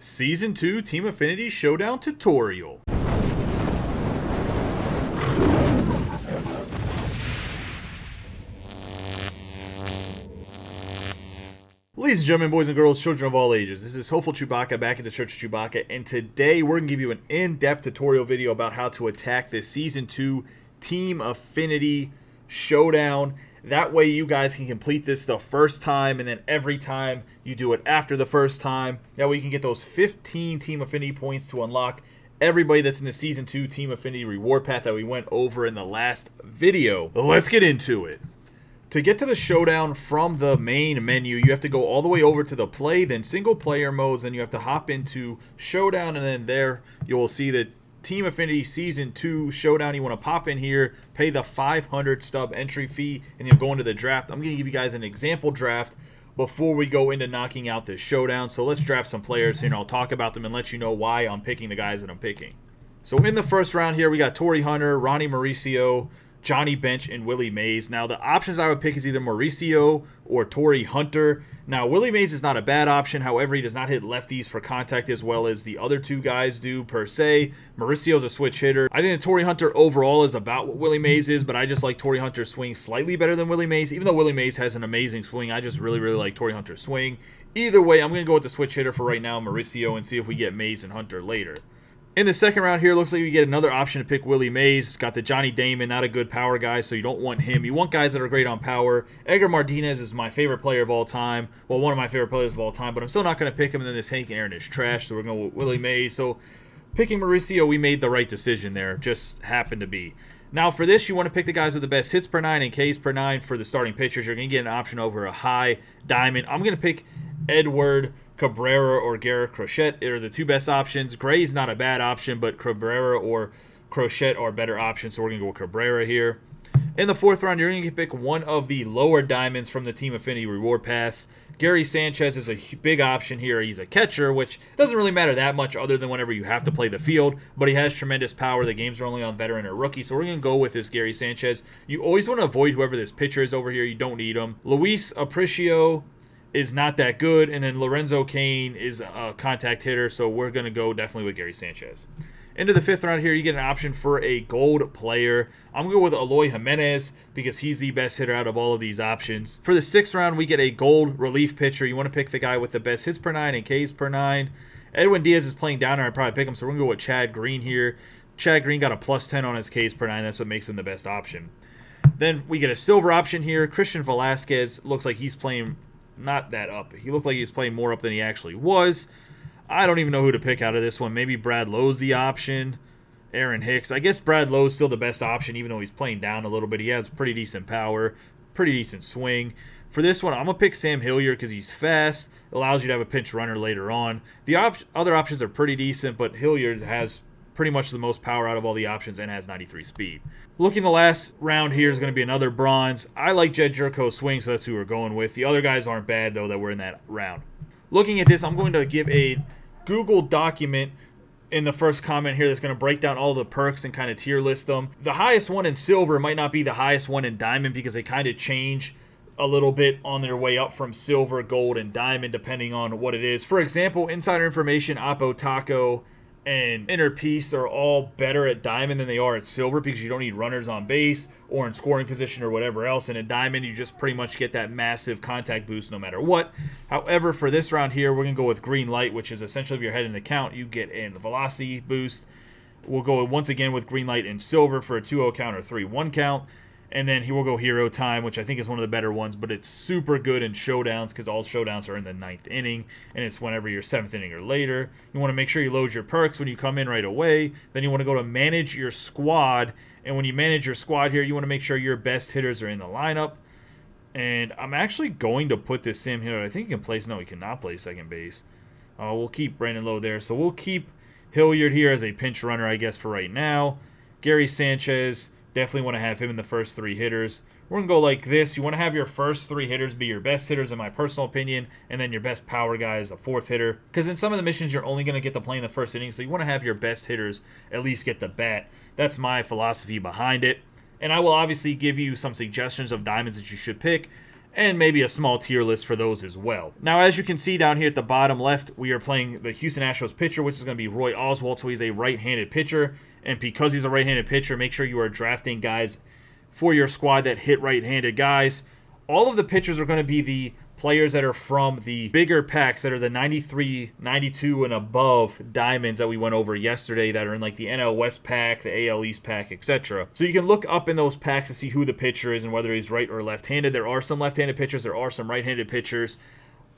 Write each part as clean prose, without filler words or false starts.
Season 2 Team Affinity Showdown Tutorial. Ladies and gentlemen, boys and girls, children of all ages, this is Hopeful Chewbacca back at the Church of Chewbacca, and today we're going to give you an in-depth tutorial video about how to attack this Season 2 Team Affinity Showdown. That way you guys can complete this the first time, and then every time you do it after the first time. That way you can get those 15 Team Affinity points to unlock everybody that's in the Season 2 Team Affinity reward path that we went over in the last video. Let's get into it. To get to the Showdown from the main menu, you have to go all the way over to the Play, then Single Player modes, then you have to hop into Showdown, and then there you will see the Team Affinity Season 2 Showdown. You want to pop in here, pay the 500 stub entry fee, and you'll go into the draft. I'm going to give you guys an example draft before we go into knocking out this Showdown. So let's draft some players here, and I'll talk about them and let you know why I'm picking the guys that I'm picking. So in the first round here, we got Torii Hunter, Ronnie Mauricio, Johnny Bench, and Willy Mays. Now, the options I would pick is either Mauricio or Torii Hunter. Now, Willy Mays is not a bad option. However, he does not hit lefties for contact as well as the other two guys do, per se. Mauricio's a switch hitter. I think that Torii Hunter overall is about what Willy Mays is, but I just like Torii Hunter's swing slightly better than Willy Mays. Even though Willy Mays has an amazing swing, I just really like Torii Hunter's swing. Either way, I'm going to go with the switch hitter for right now, Mauricio, and see if we get Mays and Hunter later. In the second round here, looks like we get another option to pick Willy Mays. Got the Johnny Damon, not a good power guy, so you don't want him. You want guys that are great on power. Edgar Martinez is my favorite player of all time. Well, one of my favorite players of all time, but I'm still not going to pick him, and then this Hank Aaron is trash, so we're going with Willy Mays. So picking Mauricio, we made the right decision there. Just happened to be. Now for this, you want to pick the guys with the best hits per 9 and Ks per 9 for the starting pitchers. You're going to get an option over a high diamond. I'm going to pick Edward Cabrera or Garrett Crochet are the two best options. Gray's not a bad option, but Cabrera or Crochet are better options, so we're going to go with Cabrera here. In the fourth round, you're going to pick one of the lower diamonds from the Team Affinity reward paths. Gary Sanchez is a big option here. He's a catcher, which doesn't really matter that much other than whenever you have to play the field, but he has tremendous power. The games are only on veteran or rookie, so we're going to go with this Gary Sanchez. You always want to avoid whoever this pitcher is over here. You don't need him. Luis Aparicio is not that good, and then Lorenzo Cain is a contact hitter, so we're going to go definitely with Gary Sanchez. Into the fifth round here, you get an option for a gold player. I'm going to go with Eloy Jimenez because he's the best hitter out of all of these options. For the sixth round, we get a gold relief pitcher. You want to pick the guy with the best hits per 9 and Ks per 9. Edwin Diaz is playing down, and I'd probably pick him, so we're going to go with Chad Green here. Chad Green got a plus 10 on his Ks per 9. That's what makes him the best option. Then we get a silver option here. Christian Velasquez looks like he's playing not that up. He looked like he was playing more up than he actually was. I don't even know who to pick out of this one. Maybe Brad Lowe's the option. Aaron Hicks. I guess Brad Lowe's still the best option, even though he's playing down a little bit. He has pretty decent power, pretty decent swing. For this one, I'm going to pick Sam Hilliard because he's fast. Allows you to have a pinch runner later on. The other options are pretty decent, but Hilliard has pretty much the most power out of all the options and has 93 speed. Looking the last round here is going to be another bronze. I like Jed Jerko's swing, so that's who we're going with. The other guys aren't bad, though, that were in that round. Looking at this, I'm going to give a Google document in the first comment here that's going to break down all the perks and kind of tier list them. The highest one in silver might not be the highest one in diamond because they kind of change a little bit on their way up from silver, gold, and diamond depending on what it is. For example, Insider Information, Oppo Taco, and Inner Peace are all better at diamond than they are at silver because you don't need runners on base or in scoring position or whatever else. And at diamond, you just pretty much get that massive contact boost no matter what. However, for this round here, we're going to go with Green Light, which is essentially if you're heading to count, you get a velocity boost. We'll go once again with Green Light in silver for a 2-0 count or 3-1 count. And then he will go Hero Time, which I think is one of the better ones, but it's super good in showdowns because all showdowns are in the 9th inning, and it's whenever you're 7th inning or later. You want to make sure you load your perks when you come in right away. Then you want to go to Manage Your Squad, and when you manage your squad here, you want to make sure your best hitters are in the lineup. And I'm actually going to put this Sam here. I think he can place. No, he cannot play second base. We'll keep Brandon Lowe there. So we'll keep Hilliard here as a pinch runner, I guess, for right now. Gary Sanchez, definitely want to have him in the first 3 hitters. We're going to go like this. You want to have your first 3 hitters be your best hitters, in my personal opinion, and then your best power guy is the 4th hitter. Because in some of the missions, you're only going to get to play in the first inning, so you want to have your best hitters at least get the bat. That's my philosophy behind it. And I will obviously give you some suggestions of diamonds that you should pick and maybe a small tier list for those as well. Now, as you can see down here at the bottom left, we are playing the Houston Astros pitcher, which is going to be Roy Oswalt, so he's a right-handed pitcher, and because he's a right-handed pitcher, make sure you are drafting guys for your squad that hit right-handed guys. All of the pitchers are going to be the players that are from the bigger packs that are the 93, 92, and above diamonds that we went over yesterday that are in like the NL West pack, the AL East pack, etc. So you can look up in those packs to see who the pitcher is and whether he's right or left-handed. There are some left-handed pitchers. There are some right-handed pitchers.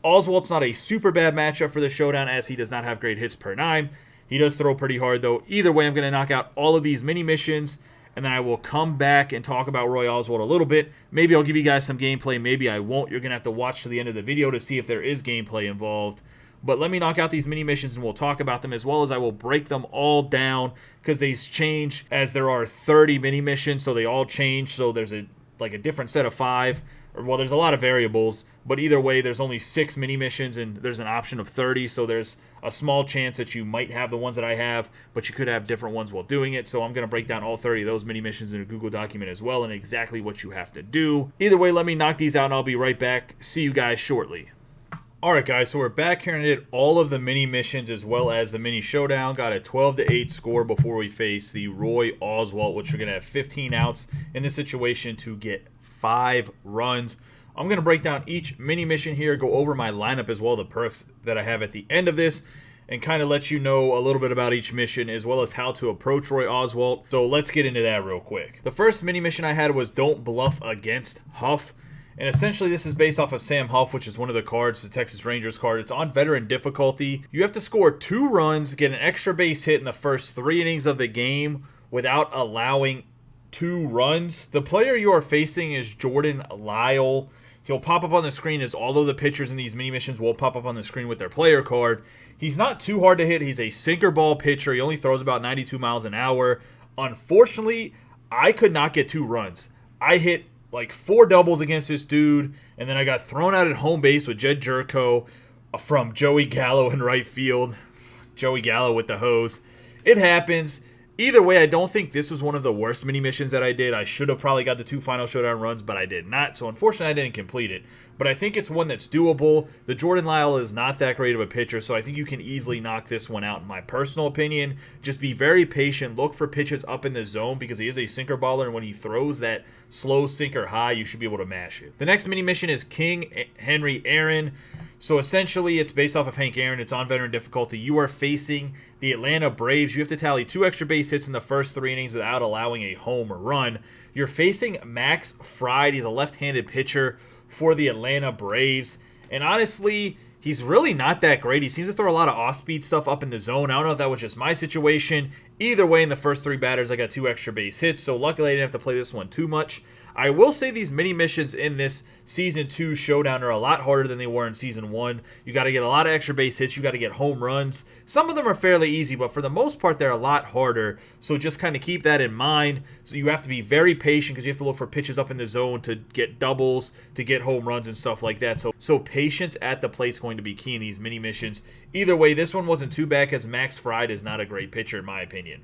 Oswalt's not a super bad matchup for the Showdown as he does not have great hits per nine. He does throw pretty hard, though. Either way, I'm going to knock out all of these mini missions, and then I will come back and talk about Roy Oswalt a little bit. Maybe I'll give you guys some gameplay. Maybe I won't. You're going to have to watch to the end of the video to see if there is gameplay involved. But let me knock out these mini missions and we'll talk about them, as well as I will break them all down because they change as there are 30 mini missions, so they all change. So there's a different set of 5. Well, there's a lot of variables, but either way, there's only 6 mini missions and there's an option of 30, so there's a small chance that you might have the ones that I have, but you could have different ones while doing it. So I'm going to break down all 30 of those mini missions in a Google document as well, and exactly what you have to do. Either way, let me knock these out and I'll be right back. See you guys shortly. Alright guys, so we're back here and did all of the mini missions as well as the mini showdown. Got a 12-8 score before we face the Roy Oswalt, which are going to have 15 outs in this situation to get 5 runs. I'm going to break down each mini mission here, go over my lineup as well, the perks that I have at the end of this, and kind of let you know a little bit about each mission as well as how to approach Roy Oswalt. So let's get into that real quick. The first mini mission I had was Don't Bluff Against Huff. And essentially this is based off of Sam Huff, which is one of the cards, the Texas Rangers card. It's on veteran difficulty. You have to score 2 runs, get an extra base hit in the first 3 innings of the game without allowing 2 runs. The player you are facing is Jordan Lyle. He'll pop up on the screen as all of the pitchers in these mini missions will pop up on the screen with their player card. He's not too hard to hit. He's a sinker ball pitcher. He only throws about 92 miles an hour. Unfortunately, I could not get 2 runs. I hit like 4 doubles against this dude, and then I got thrown out at home base with Jed Jerko from Joey Gallo in right field. Joey Gallo with the hose. It happens. Either way, I don't think this was one of the worst mini missions that I did. I should have probably got the 2 final showdown runs, but I did not. So unfortunately, I didn't complete it. But I think it's one that's doable. The Jordan Lyle is not that great of a pitcher, so I think you can easily knock this one out in my personal opinion. Just be very patient. Look for pitches up in the zone because he is a sinker baller, and when he throws that slow sinker high, you should be able to mash it. The next mini mission is King Henry Aaron. So essentially, it's based off of Hank Aaron. It's on veteran difficulty. You are facing the Atlanta Braves. You have to tally 2 extra base hits in the first 3 innings without allowing a home run. You're facing Max Fried. He's a left-handed pitcher for the Atlanta Braves. And honestly, he's really not that great. He seems to throw a lot of off-speed stuff up in the zone. I don't know if that was just my situation. Either way, in the first 3 batters, I got 2 extra base hits. So luckily, I didn't have to play this one too much. I will say these mini missions in this Season 2 Showdown are a lot harder than they were in Season 1. You got to get a lot of extra base hits. You got to get home runs. Some of them are fairly easy, but for the most part, they're a lot harder. So just kind of keep that in mind. So you have to be very patient because you have to look for pitches up in the zone to get doubles, to get home runs and stuff like that. So patience at the plate is going to be key in these mini missions. Either way, this one wasn't too bad because Max Fried is not a great pitcher in my opinion.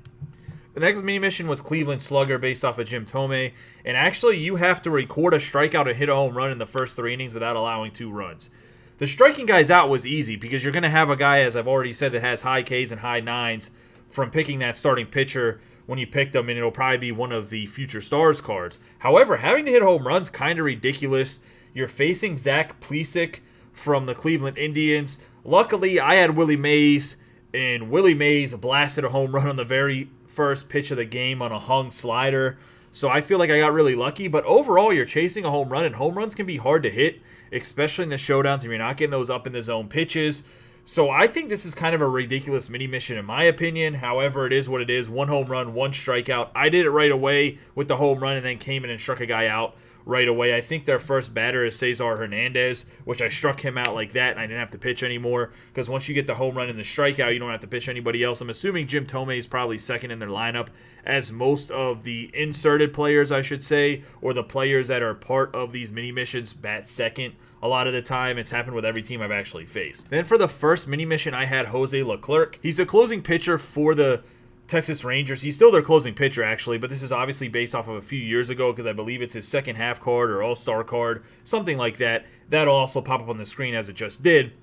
The next mini mission was Cleveland Slugger based off of Jim Thome. And actually, you have to record a strikeout and hit a home run in the first 3 innings without allowing 2 runs. The striking guys out was easy because you're going to have a guy, as I've already said, that has high Ks and high 9s from picking that starting pitcher when you picked them, and it'll probably be one of the Future Stars cards. However, having to hit home runs kind of ridiculous. You're facing Zach Plesac from the Cleveland Indians. Luckily, I had Willy Mays, and Willy Mays blasted a home run on the very first pitch of the game on a hung slider. So I feel like I got really lucky, but overall you're chasing a home run, and home runs can be hard to hit, especially in the showdowns if you're not getting those up in the zone pitches. So I think this is kind of a ridiculous mini mission in my opinion. However, it is what it is. 1 home run, 1 strikeout. I did it right away with the home run and then came in and struck a guy out right away. I think their first batter is Cesar Hernandez, which I struck him out like that, and I didn't have to pitch anymore because once you get the home run and the strikeout, you don't have to pitch anybody else. I'm assuming Jim Thome is probably second in their lineup, as most of the inserted players, I should say, or the players that are part of these mini missions bat second. A lot of the time, it's happened with every team I've actually faced. Then for the first mini mission, I had Jose Leclerc. He's a closing pitcher for the Texas Rangers. He's still their closing pitcher, actually, but this is obviously based off of a few years ago because I believe it's his second half card or all-star card, something like that. That'll also pop up on the screen as it just did.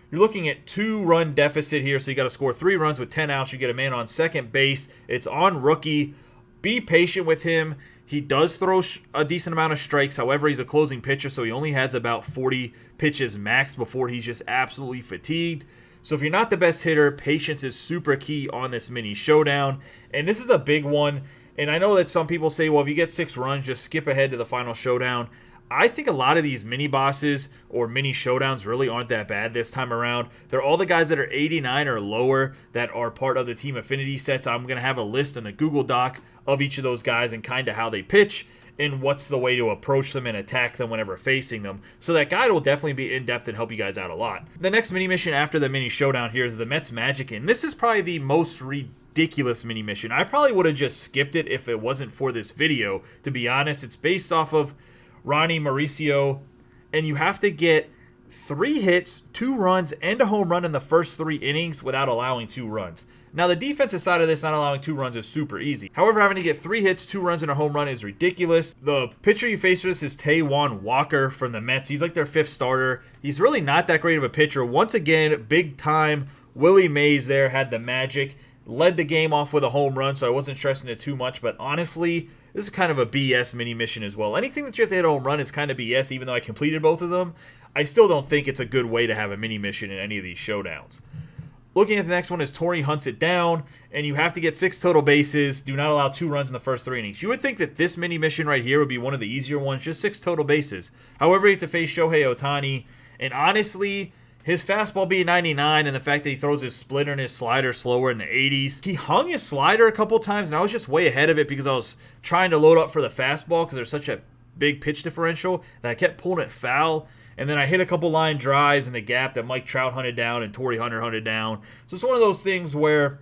You're looking at 2-run deficit here, so you got to score 3 runs with 10 outs. You get a man on second base. It's on rookie. Be patient with him. He does throw a decent amount of strikes. However, he's a closing pitcher, so he only has about 40 pitches max before he's just absolutely fatigued. So if you're not the best hitter, patience is super key on this mini showdown. And this is a big one. And I know that some people say, well, if you get 6 runs, just skip ahead to the final showdown. I think a lot of these mini bosses or mini showdowns really aren't that bad this time around. They're all the guys that are 89 or lower that are part of the Team Affinity sets. I'm going to have a list in the Google Doc of each of those guys and kind of how they pitch and what's the way to approach them and attack them whenever facing them. So that guide will definitely be in-depth and help you guys out a lot. The next mini mission after the mini showdown here is the Mets Magic, and this is probably the most ridiculous mini mission. I probably would have just skipped it if it wasn't for this video, to be honest. It's based off of Ronnie Mauricio, and you have to get 3 hits, 2 runs, and a home run in the first 3 innings without allowing 2 runs. Now, the defensive side of this, not allowing 2 runs, is super easy. However, having to get 3 hits, 2 runs, and a home run is ridiculous. The pitcher you face for this is Taijuan Walker from the Mets. He's like their 5th starter. He's really not that great of a pitcher. Once again, big time. Willy Mays there had the magic. Led the game off with a home run, so I wasn't stressing it too much. But honestly, this is kind of a BS mini mission as well. Anything that you have to hit a home run is kind of BS, even though I completed both of them. I still don't think it's a good way to have a mini mission in any of these showdowns. Looking at the next one is Torrey hunts it down, and you have to get 6 total bases. Do not allow 2 runs in the first 3 innings. You would think that this mini mission right here would be one of the easier ones, just 6 total bases. However, you have to face Shohei Ohtani, and honestly, his fastball being 99 and the fact that he throws his splitter and his slider slower in the 80s. He hung his slider a couple times, and I was just way ahead of it because I was trying to load up for the fastball because there's such a big pitch differential that I kept pulling it foul. And then I hit a couple line drives in the gap that Mike Trout hunted down and Torrey Hunter hunted down. So it's one of those things where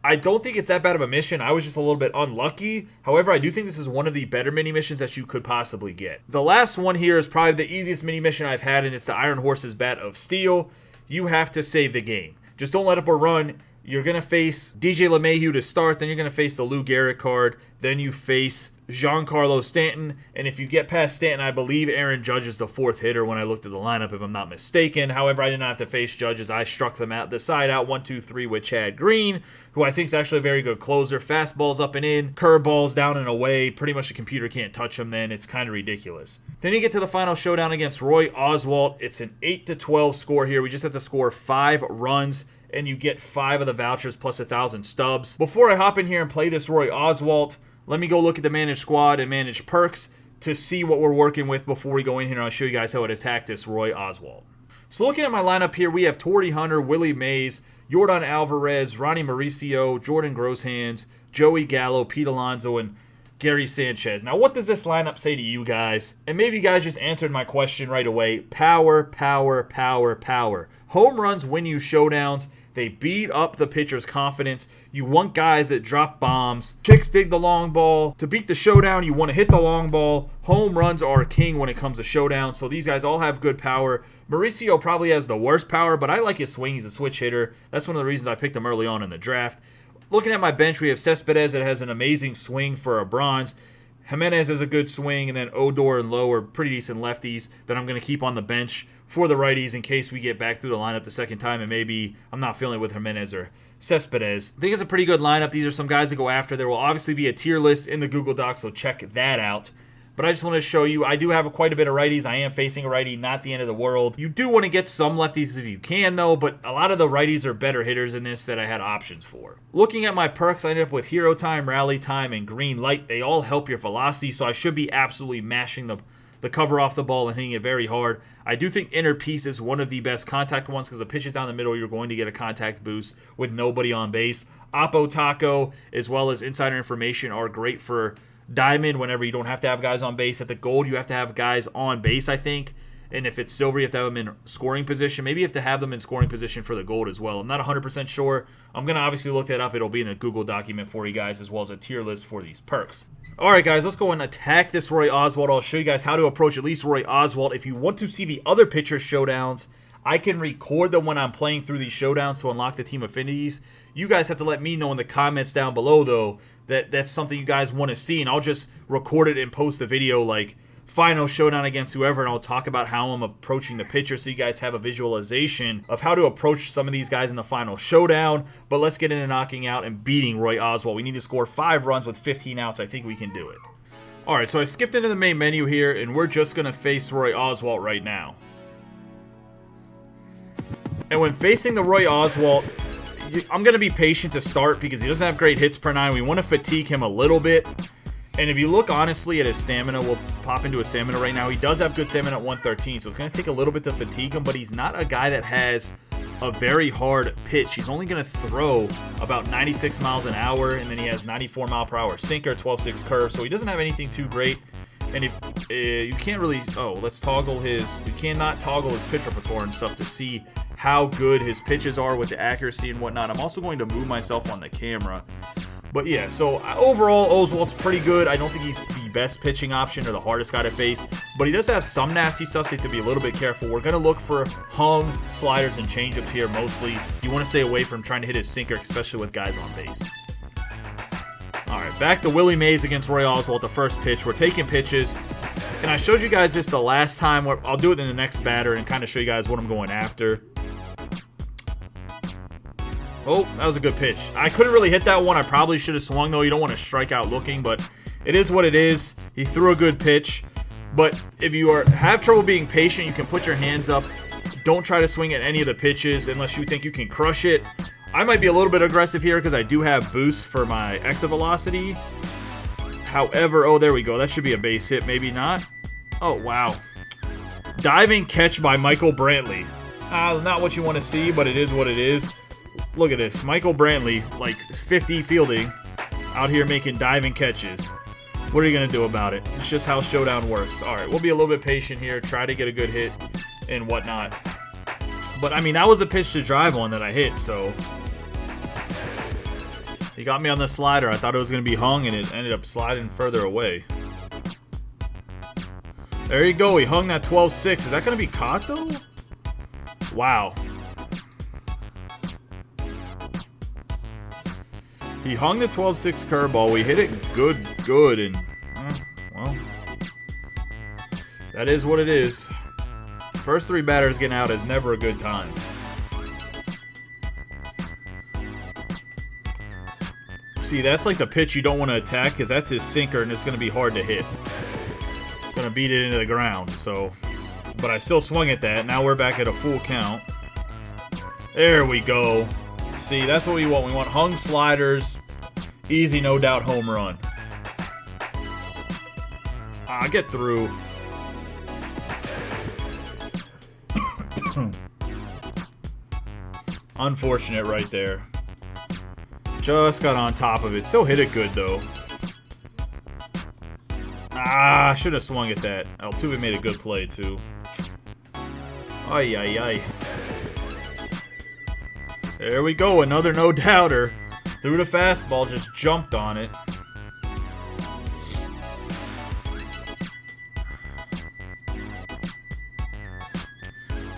I don't think it's that bad of a mission. I was just a little bit unlucky. However, I do think this is one of the better mini missions that you could possibly get. The last one here is probably the easiest mini mission I've had, and it's the Iron Horse's Bat of Steel. You have to save the game. Just don't let up a run. You're going to face DJ LeMahieu to start, then you're going to face the Lou Gehrig card, then you face Giancarlo Stanton, and if you get past Stanton, I believe Aaron Judge is the 4th hitter when I looked at the lineup, if I'm not mistaken. However, I did not have to face Judges. I struck them out the side out 1-2-3 with Chad Green, who I think is actually a very good closer. Fastballs up and in, curveballs down and away. Pretty much the computer can't touch them then. It's kind of ridiculous. Then you get to the final showdown against Roy Oswalt. It's an 8-12 score here. We just have to score 5 runs, and you get 5 of the vouchers plus 1,000 stubs. Before I hop in here and play this Roy Oswalt, let me go look at the managed squad and managed perks to see what we're working with before we go in here, and I'll show you guys how to attack this Roy Oswalt. So looking at my lineup here, we have Torrey Hunter, Willie Mays, Yordan Alvarez, Ronnie Mauricio, Jordan Grosshands, Joey Gallo, Pete Alonso, and Gary Sanchez. Now, what does this lineup say to you guys? And maybe you guys just answered my question right away. Power, power, power, power. Home runs win you showdowns. They beat up the pitcher's confidence. You want guys that drop bombs. Chicks dig the long ball. To beat the showdown, you want to hit the long ball. Home runs are king when it comes to showdown. So these guys all have good power. Mauricio probably has the worst power, but I like his swing. He's a switch hitter. That's one of the reasons I picked him early on in the draft. Looking at my bench, we have Cespedes that has an amazing swing for a bronze. Jimenez has a good swing, and then Odor and Lowe are pretty decent lefties that I'm going to keep on the bench for the righties in case we get back through the lineup the second time and maybe I'm not feeling it with Jimenez or Cespedes. I think it's a pretty good lineup. These are some guys to go after. There will obviously be a tier list in the Google Doc, so check that out. But I just want to show you, I do have quite a bit of righties. I am facing a righty, not the end of the world. You do want to get some lefties if you can, though, but a lot of the righties are better hitters in this that I had options for. Looking at my perks, I ended up with Hero Time, Rally Time, and Green Light. They all help your velocity, so I should be absolutely mashing the cover off the ball and hitting it very hard. I do think Inner Piece is one of the best contact ones because the pitches down the middle, you're going to get a contact boost with nobody on base. Oppo Taco, as well as Insider Information, are great for Diamond whenever you don't have to have guys on base. At the Gold, you have to have guys on base, I think. And if it's Silver, you have to have them in scoring position. Maybe you have to have them in scoring position for the Gold as well. I'm not 100% sure. I'm going to obviously look that up. It'll be in the Google document for you guys as well as a tier list for these perks. All right, guys, let's go and attack this Roy Oswalt. I'll show you guys how to approach at least Roy Oswalt. If you want to see the other pitcher showdowns, I can record them when I'm playing through these showdowns to unlock the team affinities. You guys have to let me know in the comments down below, though, that that's something you guys want to see, and I'll just record it and post the video like final showdown against whoever, and I'll talk about how I'm approaching the pitcher so you guys have a visualization of how to approach some of these guys in the final showdown. But let's get into knocking out and beating Roy Oswalt. We need to score 5 runs with 15 outs. I think we can do it. Alright, so I skipped into the main menu here, and we're just going to face Roy Oswalt right now. And when facing the Roy Oswalt, I'm going to be patient to start because he doesn't have great hits per 9. We want to fatigue him a little bit. And if you look honestly at his stamina, we'll pop into his stamina right now. He does have good stamina at 113, so it's going to take a little bit to fatigue him, but he's not a guy that has a very hard pitch. He's only going to throw about 96 miles an hour, and then he has 94 mile per hour sinker, 12-6 curve, so he doesn't have anything too great. And if you can't really, let's toggle his, you cannot toggle his pitch repertoire and stuff to see how good his pitches are with the accuracy and whatnot. I'm also going to move myself on the camera. But yeah, so overall, Oswalt's pretty good. I don't think he's the best pitching option or the hardest guy to face, but he does have some nasty stuff, so you have to be a little bit careful. We're going to look for hung, sliders, and changeups here mostly. You want to stay away from trying to hit his sinker, especially with guys on base. All right, back to Willy Mays against Roy Oswalt, the first pitch. We're taking pitches, and I showed you guys this the last time. I'll do it in the next batter and kind of show you guys what I'm going after. Oh, that was a good pitch. I couldn't really hit that one. I probably should have swung, though. You don't want to strike out looking, but it is what it is. He threw a good pitch. But if you have trouble being patient, you can put your hands up. Don't try to swing at any of the pitches unless you think you can crush it. I might be a little bit aggressive here because I do have boost for my exit velocity. However, oh, there we go. That should be a base hit. Maybe not. Oh, wow. Diving catch by Michael Brantley. Not what you want to see, but it is what it is. Look at this. Michael Brantley, like 50 fielding, out here making diving catches. What are you going to do about it? It's just how Showdown works. All right, we'll be a little bit patient here, try to get a good hit and whatnot. But, I mean, that was a pitch to drive on that I hit, so he got me on the slider. I thought it was going to be hung, and it ended up sliding further away. There you go. He hung that 12-6. Is that going to be caught, though? Wow. He hung the 12-6 curveball. We hit it good, and, well, that is what it is. First 3 batters getting out is never a good time. See, that's like the pitch you don't want to attack because that's his sinker, and it's going to be hard to hit. It's going to beat it into the ground, so. But I still swung at that. Now we're back at a full count. There we go. See, that's what we want. We want hung sliders. Easy, no doubt, home run. Get through. Unfortunate right there. Just got on top of it. Still hit it good, though. I should have swung at that. Altuve made a good play, too. Ay, ay, ay. There we go, another no-doubter. Threw the fastball, just jumped on it.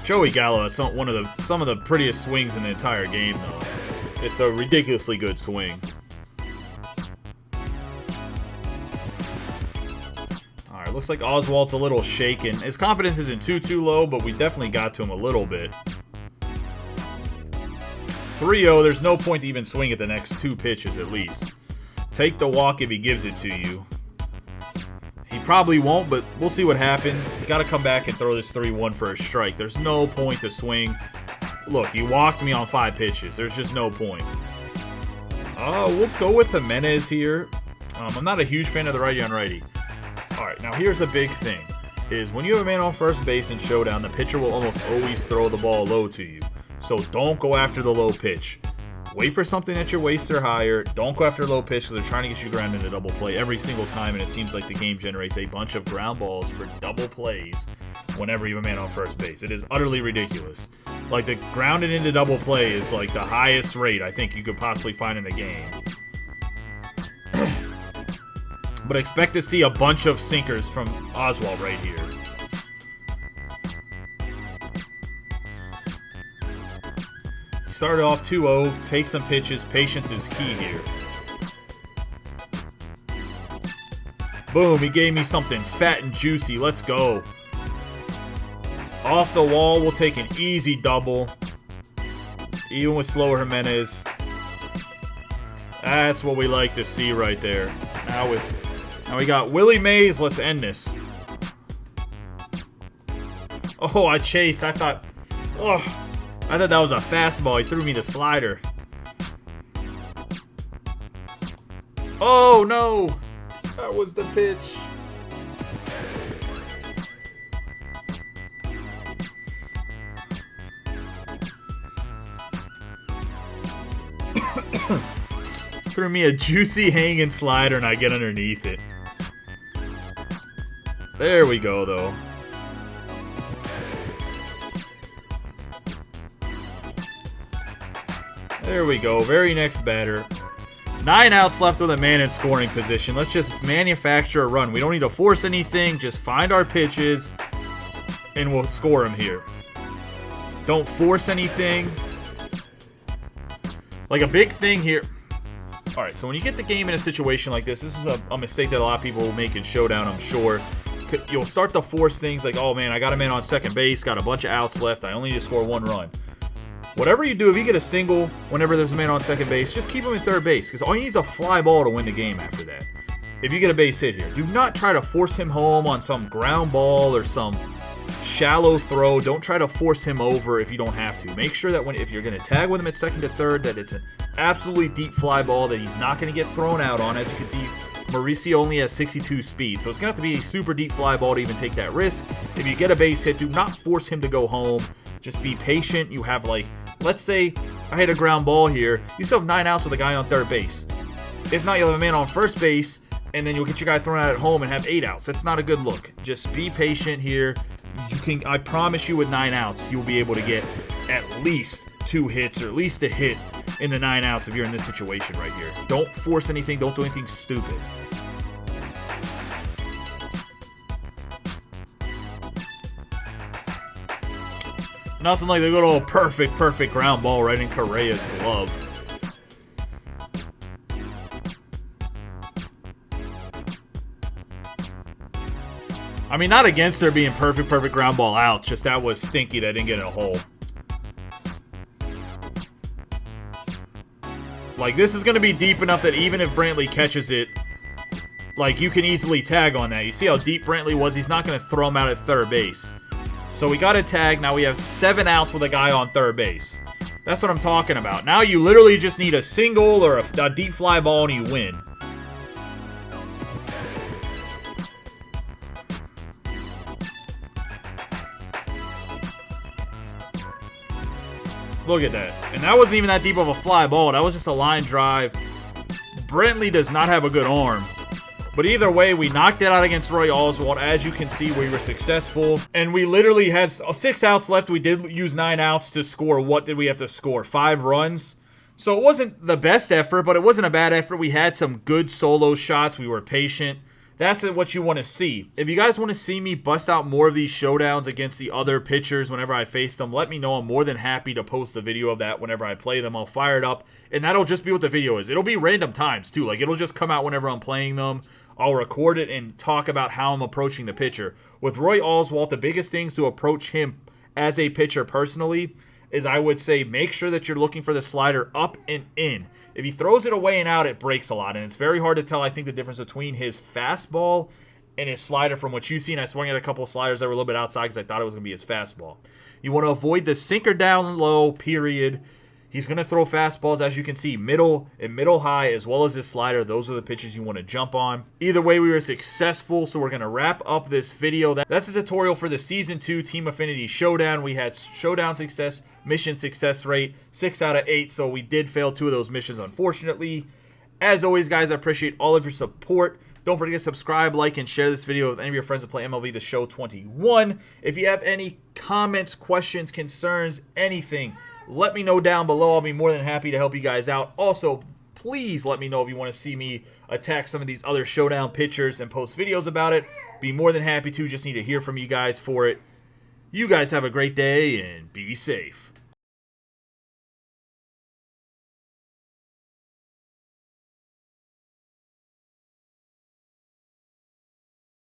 Joey Gallo has some of the prettiest swings in the entire game, though. It's a ridiculously good swing. Alright, looks like Oswalt's a little shaken. His confidence isn't too low, but we definitely got to him a little bit. 3-0, there's no point to even swing at the next 2 pitches at least. Take the walk if he gives it to you. He probably won't, but we'll see what happens. You got to come back and throw this 3-1 for a strike. There's no point to swing. Look, he walked me on 5 pitches. There's just no point. We'll go with Jimenez here. I'm not a huge fan of the righty-on-righty. Alright, now here's a big thing. Is when you have a man on first base in Showdown, the pitcher will almost always throw the ball low to you. So don't go after the low pitch. Wait for something at your waist or higher. Don't go after a low pitch because they're trying to get you grounded into double play every single time, and it seems like the game generates a bunch of ground balls for double plays whenever you have a man on first base. It is utterly ridiculous. Like, the grounded into double play is like the highest rate I think you could possibly find in the game. But expect to see a bunch of sinkers from Oswalt right here. started off 2-0. Take some pitches. Patience is key here. Boom, he gave me something fat and juicy. Let's go. Off the wall, we'll take an easy double. Even with slower Jimenez. That's what we like to see right there. Now we got Willy Mays. Let's end this. Oh, I chased. I thought that was a fastball. He threw me the slider. Oh, no. That was the pitch. Threw me a juicy hanging slider and I get underneath it. There we go, though. There we go. Very next batter. 9 outs left with a man in scoring position. Let's just manufacture a run. We don't need to force anything. Just find our pitches and we'll score them here. Don't force anything. Like a big thing here. Alright, so when you get the game in a situation like this is a mistake that a lot of people will make in Showdown, I'm sure. You'll start to force things like, oh man, I got a man on second base, got a bunch of outs left, I only need to score 1 run. Whatever you do, if you get a single whenever there's a man on second base, just keep him in third base, because all you need is a fly ball to win the game after that. If you get a base hit here, do not try to force him home on some ground ball or some shallow throw. Don't try to force him over if you don't have to. Make sure that if you're going to tag with him at second to third, that it's an absolutely deep fly ball that he's not going to get thrown out on. As you can see, Mauricio only has 62 speed, so it's going to have to be a super deep fly ball to even take that risk. If you get a base hit, do not force him to go home. Just be patient. You have, like, let's say I hit a ground ball here. You still have 9 outs with a guy on third base. If not, you'll have a man on first base, and then you'll get your guy thrown out at home and have 8 outs. That's not a good look. Just be patient here. I promise you with 9 outs, you'll be able to get at least 2 hits or at least a hit in the 9 outs if you're in this situation right here. Don't force anything. Don't do anything stupid. Nothing like the good old perfect ground ball right in Correa's glove. I mean, not against there being perfect ground ball outs. Just that was stinky that didn't get in a hole. Like, this is going to be deep enough that even if Brantley catches it, like, you can easily tag on that. You see how deep Brantley was? He's not going to throw him out at third base. So we got a tag. Now we have 7 outs with a guy on third base. That's what I'm talking about. Now you literally just need a single or a deep fly ball and you win. Look at that. And that wasn't even that deep of a fly ball. That was just a line drive. Brantley does not have a good arm. But either way, we knocked it out against Roy Oswalt. As you can see, we were successful. And we literally had 6 outs left. We did use 9 outs to score. What did we have to score? 5 runs. So it wasn't the best effort, but it wasn't a bad effort. We had some good solo shots. We were patient. That's what you want to see. If you guys want to see me bust out more of these showdowns against the other pitchers whenever I face them, let me know. I'm more than happy to post a video of that whenever I play them. I'll fire it up, and that'll just be what the video is. It'll be random times, too. Like, it'll just come out whenever I'm playing them. I'll record it and talk about how I'm approaching the pitcher. With Roy Oswalt, the biggest things to approach him as a pitcher personally is, I would say, make sure that you're looking for the slider up and in. If he throws it away and out, it breaks a lot. And it's very hard to tell, I think, the difference between his fastball and his slider from what you've seen. I swung at a couple of sliders that were a little bit outside because I thought it was going to be his fastball. You want to avoid the sinker down low, period. He's going to throw fastballs, as you can see, middle and middle high, as well as his slider. Those are the pitches you want to jump on. Either way, we were successful, so we're going to wrap up this video. That's a tutorial for the Season 2 Team Affinity Showdown. We had Showdown success, mission success rate, 6 out of 8, so we did fail 2 of those missions, unfortunately. As always, guys, I appreciate all of your support. Don't forget to subscribe, like, and share this video with any of your friends that play MLB The Show 21. If you have any comments, questions, concerns, anything, let me know down below. I'll be more than happy to help you guys out. Also, please let me know if you want to see me attack some of these other Showdown pitchers and post videos about it. Be more than happy to. Just need to hear from you guys for it. You guys have a great day and be safe.